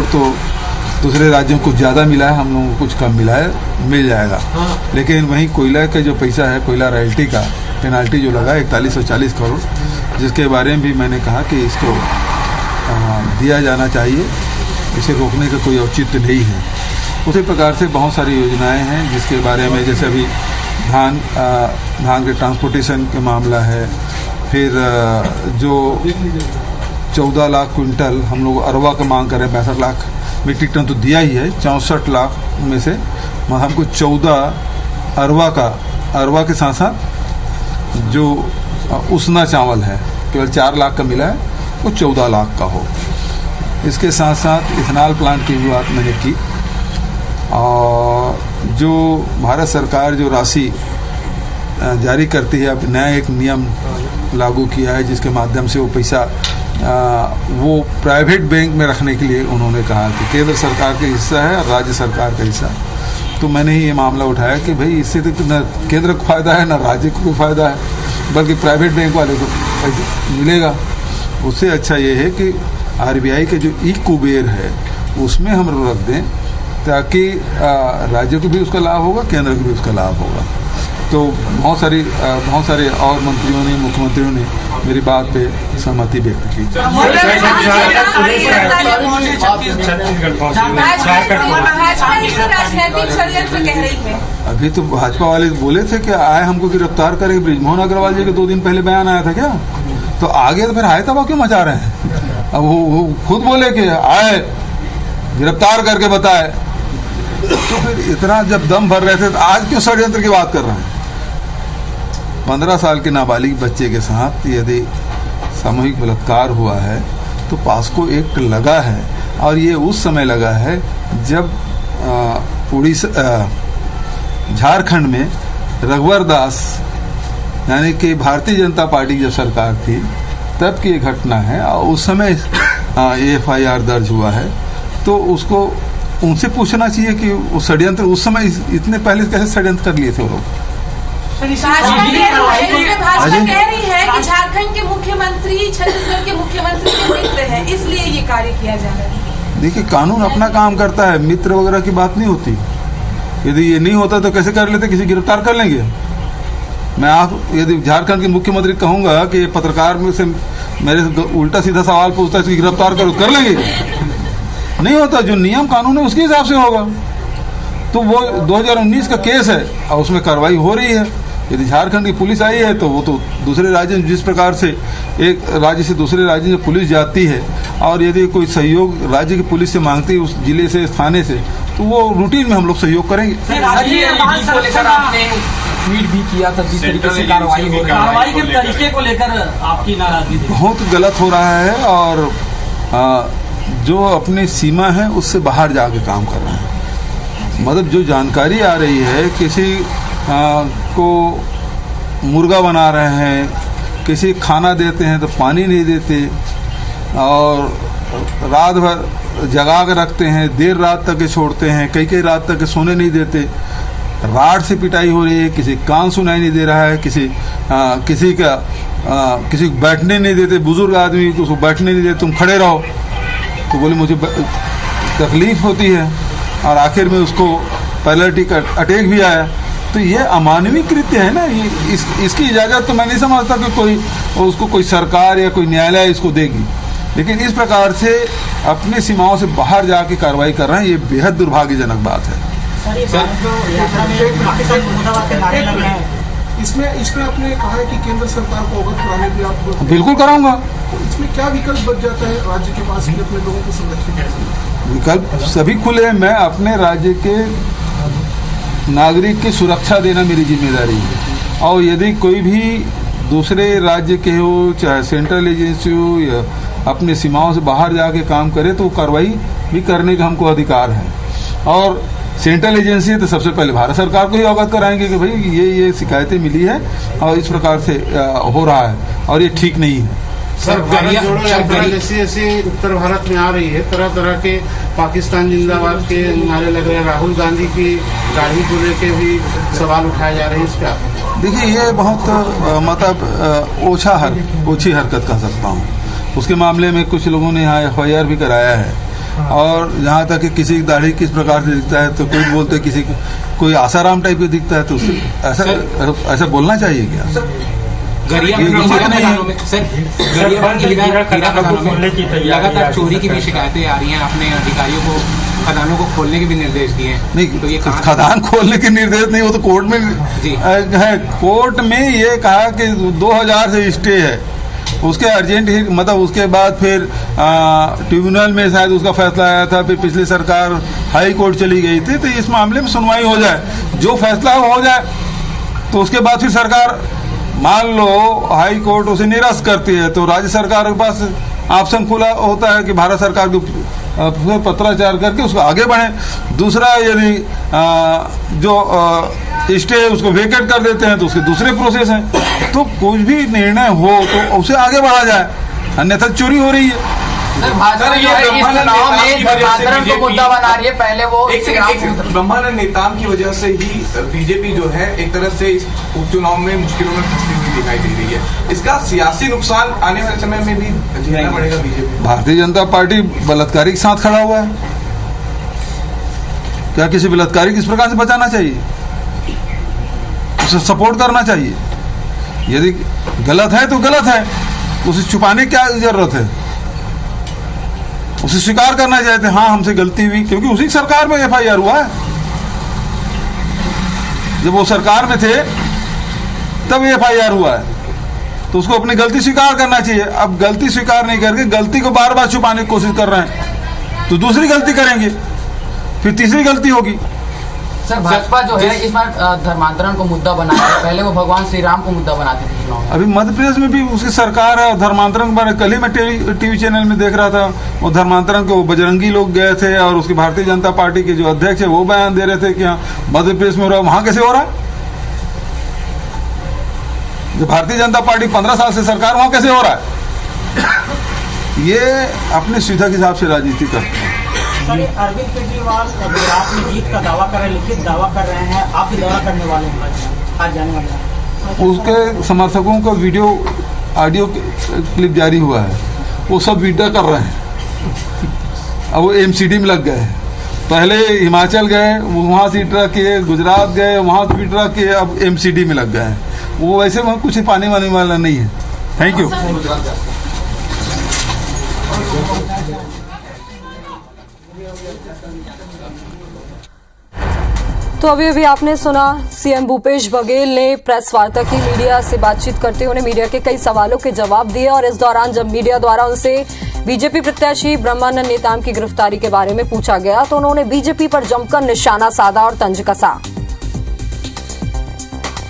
करोड़ तो दूसरे राज्यों को ज़्यादा मिला है, हम लोगों को कुछ कम मिला है, मिल जाएगा। लेकिन वहीं कोयला का जो पैसा है, कोयला रॉयल्टी का पेनाल्टी जो लगा 4140 करोड़, जिसके बारे में भी मैंने कहा कि इसको दिया जाना चाहिए, इसे रोकने का कोई औचित्य नहीं है। उसी प्रकार से बहुत सारी योजनाएं हैं जिसके बारे में, जैसे अभी धान के ट्रांसपोर्टेशन के मामला है, फिर जो 14 लाख कुंटल हम लोग अरवा का मांग कर रहे हैं, 65 लाख मीट्रिक टन तो दिया ही है, 64 लाख में से हमको 14 अरवा के साथ साथ जो उसना चावल है केवल 4 लाख का मिला है, वो 14 लाख का हो। इसके साथ साथ इथेनॉल प्लांट की भी बात मैंने की, और जो भारत सरकार जो राशि जारी करती है, अब नया एक नियम लागू किया है जिसके माध्यम से वो पैसा वो प्राइवेट बैंक में रखने के लिए उन्होंने कहा कि केंद्र सरकार का हिस्सा है और राज्य सरकार का हिस्सा। तो मैंने ही ये मामला उठाया कि भाई इससे तो न केंद्र को फ़ायदा है न राज्य को कोई फ़ायदा है, बल्कि प्राइवेट बैंक वाले को मिलेगा। उससे अच्छा ये है कि आरबीआई का जो ई कुबेर है उसमें हम रख दें, ताकि राज्य को भी उसका लाभ होगा, केंद्र को भी उसका लाभ होगा। तो बहुत सारे और मंत्रियों ने, मुख्यमंत्रियों ने मेरी बात पे सहमति व्यक्त की। अभी तो भाजपा वाले बोले थे कि आए हमको गिरफ्तार करेंगे, बृजमोहन अग्रवाल जी के 2 दिन पहले बयान आया था क्या, तो आगे तो फिर आए तबाह क्यों मचा रहे हैं। अब वो खुद बोले कि आए गिरफ्तार करके बताए, तो फिर इतना जब दम भर रहे थे तो आज क्यों षड्यंत्र की बात कर रहे हैं। 15 साल के नाबालिग बच्चे के साथ यदि सामूहिक बलात्कार हुआ है तो पास्को एक्ट लगा है, और ये उस समय लगा है जब झारखंड में रघुवर दास यानी कि भारतीय जनता पार्टी की जब सरकार थी तब की ये घटना है, और उस समय FIR दर्ज हुआ है। तो उसको उनसे पूछना चाहिए कि वो षड्यंत्र उस समय इतने पहले कैसे षड्यंत्र कर लिए थे वो लोग। भाजपा कह रही है कि झारखंड के मुख्यमंत्री छत्तीसगढ़ के मुख्यमंत्री के मित्र हैं, इसलिए ये कार्य किया जा रहा है। देखिए, कानून अपना काम करता है, मित्र वगैरह की बात नहीं होती। यदि ये नहीं होता तो कैसे कर लेते, किसी गिरफ्तार कर लेंगे। मैं आप यदि झारखंड के मुख्यमंत्री कहूंगा कि पत्रकार में से मेरे से उल्टा सीधा सवाल पूछता है, इसकी गिरफ्तार करो, कर लेंगे? नहीं होता। जो नियम कानून है उसके हिसाब से होगा। तो वो 2019 का केस है और उसमें कार्रवाई हो रही है। यदि झारखंड की पुलिस आई है तो वो तो दूसरे राज्य में, जिस प्रकार से एक राज्य से दूसरे राज्य में पुलिस जाती है और यदि कोई सहयोग राज्य की पुलिस से मांगती है, उस जिले से, थाने से, तो वो रूटीन में हम लोग सहयोग करेंगे। ट्वीट भी किया था, जिस तरीके से कार्रवाई हो रही है, कार्रवाई के तरीके को लेकर आपकी नाराजगी बहुत गलत हो रहा है, और जो अपनी सीमा है उससे बाहर जाके काम कर रहे हैं। मतलब जो जानकारी आ रही है, किसी को मुर्गा बना रहे हैं, किसी खाना देते हैं तो पानी नहीं देते, और रात भर जगा कर रखते हैं, देर रात तक के छोड़ते हैं, कई रात तक के सोने नहीं देते, राड से पिटाई हो रही है, किसी कान सुनाई नहीं दे रहा है, किसी को बैठने नहीं देते, बुजुर्ग आदमी को उसको बैठने नहीं देते, तुम खड़े रहो, तो बोले मुझे तकलीफ होती है, और आखिर में उसको पैलेटिक अटैक भी आया। तो ये अमानवीय कृत्य है ना, ये इसकी इजाज़त तो मैं नहीं समझता कि उसको कोई सरकार या कोई न्यायालय इसको देगी। लेकिन इस प्रकार से अपनी सीमाओं से बाहर जाके कार्रवाई कर रहे हैं, ये बेहद दुर्भाग्यजनक बात है। इसमें आपने कहा है कि केंद्र सरकार को अवगत कराने के लिए आप बिल्कुल कराऊंगा। इसमें क्या विकल्प बच जाता है राज्य के पास कि अपने लोगों को संरक्षित करें? विकल्प सभी खुले हैं। मैं अपने राज्य के नागरिक की सुरक्षा देना मेरी जिम्मेदारी है, और यदि कोई भी दूसरे राज्य के हो, चाहे सेंट्रल एजेंसी हो, या अपने सीमाओं से बाहर जाके काम करे, तो कार्रवाई भी करने का हमको अधिकार है। और सेंट्रल एजेंसी है तो सबसे पहले भारत सरकार को ही अवगत कराएंगे कि भाई ये शिकायतें मिली है और इस प्रकार से हो रहा है, और ये ठीक नहीं है। सर, जैसे जैसे उत्तर भारत में आ रही है, तरह तरह के पाकिस्तान जिंदाबाद के नारे लग रहे हैं, राहुल गांधी की गाड़ी को लेके भी सवाल उठाए जा रहे हैं। इस पर देखिए, ये बहुत मतलब ओछी हरकत कह सकता हूँ। उसके मामले में कुछ लोगों ने यहाँ FIR भी कराया है, और यहाँ तक कि किसी की दाढ़ी किस प्रकार से दिखता है, तो कोई बोलते किसी को कोई आसाराम टाइप का दिखता है, तो उससे ऐसा बोलना चाहिए क्या? लगातार चोरी की भी शिकायतें आ रही हैं, अपने अधिकारियों को खदानों को खोलने के भी निर्देश दिए हैं। नहीं, तो ये खदान खोलने के निर्देश नहीं, वो तो कोर्ट में है। कोर्ट में ये कहा कि 2000 से स्टे है, उसके अर्जेंट ही मतलब उसके बाद फिर ट्रिब्यूनल में शायद उसका फैसला आया था, फिर पिछली सरकार हाई कोर्ट चली गई थी, तो इस मामले में सुनवाई हो जाए, जो फैसला हो जाए, तो उसके बाद फिर सरकार मान लो हाई कोर्ट उसे निरस्त करती है, तो राज्य सरकार के पास ऑप्शन खुला होता है कि भारत सरकार को पत्राचार करके उसको आगे बढ़े। दूसरा, यदि जो स्टे है उसको वेकेट कर देते हैं तो उसके दूसरे प्रोसेस हैं। तो कुछ भी निर्णय हो तो उसे आगे बढ़ा जाए, अन्यथा चोरी हो रही है। भाजपा जो है इस चुनाव में धर्मांतरण को मुद्दा बना रही है। पहले वो ब्रह्मानंद नेताम की वजह से ही बीजेपी जो है एक तरह से इस उपचुनाव में मुश्किलों में फंसती हुई दिखाई दे रही है। इसका सियासी नुकसान आने वाले समय में भी झेलना पड़ेगा बीजेपी। भारतीय जनता पार्टी बलात्कारी के साथ खड़ा हुआ है, क्या किसी बलात्कारी किस प्रकार से बचाना चाहिए? उसे सपोर्ट करना चाहिए। यदि गलत है तो गलत है, उसे छुपाने की क्या जरूरत है? उसे स्वीकार करना चाहते हाँ हमसे गलती हुई, क्योंकि उसी सरकार में FIR हुआ है। जब वो सरकार में थे तब FIR हुआ है, तो उसको अपनी गलती स्वीकार करना चाहिए। अब गलती स्वीकार नहीं करके गलती को बार बार छुपाने की कोशिश कर रहे हैं, तो दूसरी गलती करेंगे, फिर तीसरी गलती होगी। सर भाजपा जो है इस बार धर्मांतरण को मुद्दा बना है, पहले वो भगवान श्री राम को मुद्दा बनाते थे चुनाव में। अभी मध्य प्रदेश में भी उसकी सरकार है, और धर्मांतरण के बारे में कल ही मैं टीवी चैनल में देख रहा था, वो धर्मांतरण को बजरंगी लोग गए थे, और उसकी भारतीय जनता पार्टी के जो अध्यक्ष है वो बयान दे रहे थे कि हाँ मध्य प्रदेश में हो रहा है, वहां कैसे हो रहा है? जो भारतीय जनता पार्टी 15 साल से सरकार, वहां कैसे हो रहा है? ये अपनी सुविधा के हिसाब से राजनीति करते हैं। सर, अरविंद केजरीवाल गुजरात में जीत का दावा कर रहे हैं, लिखित दावा कर रहे हैं, आप भी दौरा करने वाले हैं, आज जाने वाले हैं। उसके समर्थकों का वीडियो ऑडियो क्लिप जारी हुआ है, वो सब विड्रॉ कर रहे हैं। अब वो MCD में लग गए, पहले हिमाचल गए, वहाँ से विड्रॉ किए, गुजरात गए, वहाँ से विड्रॉ किए, अब MCD में लग गए हैं। वो वैसे वहाँ कुछ पाने वाने वाला नहीं है। Thank you. तो अभी आपने सुना सीएम भूपेश बघेल ने प्रेस वार्ता की, मीडिया से बातचीत करते हुए मीडिया के कई सवालों के जवाब दिए, और इस दौरान जब मीडिया द्वारा उनसे बीजेपी प्रत्याशी ब्रह्मानंद नेताम की गिरफ्तारी के बारे में पूछा गया तो उन्होंने बीजेपी पर जमकर निशाना साधा और तंज कसा।